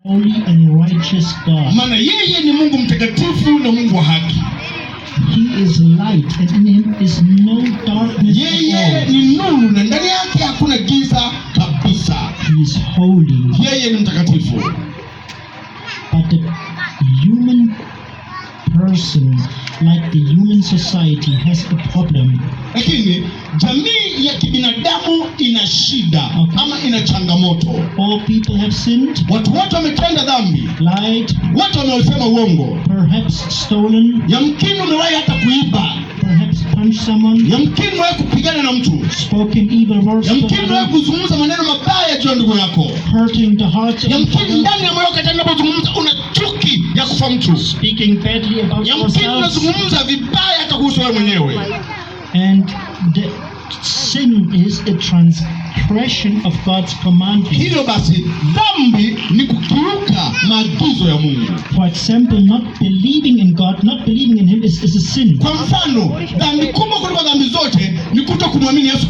holy and righteous God. Maana yeye ni Mungu mtakatifu na Mungu wa haki. He is light, and in him is no darkness at Yeye all. ni nuru na ndani yake hakuna giza kabisa. He is holy. Yeye ni mtakatifu. But the human person, like the human society, has a problem. Lakini jamii ya kibinadamu ina shida ama ina changamoto. All people have sinned, Watu wote wametenda dhambi. lied, Watu wamesema uongo. perhaps stolen, Yamkini umewahi hata kuiba. perhaps punched someone, Yamkini umewahi kupigana na mtu. spoken evil words to Yamkini umewahi others, kuzungumza maneno mabaya juu ya ndugu yako. hurting the hearts of Yamkini others, ndani ya moyo wako unapozungumza una chuki ya kufa mtu. speaking badly about Yamkini ourselves. unazungumza vibaya hata kuhusu wewe mwenyewe. And the sin is a transgression of God's commandment. Hivyo basi dhambi ni kukiuka maagizo ya Mungu. For example, not believing in God, not believing in Him is a sin. Kwa mfano, dhambi kubwa kuliko dhambi zote ni kutokumwamini Yesu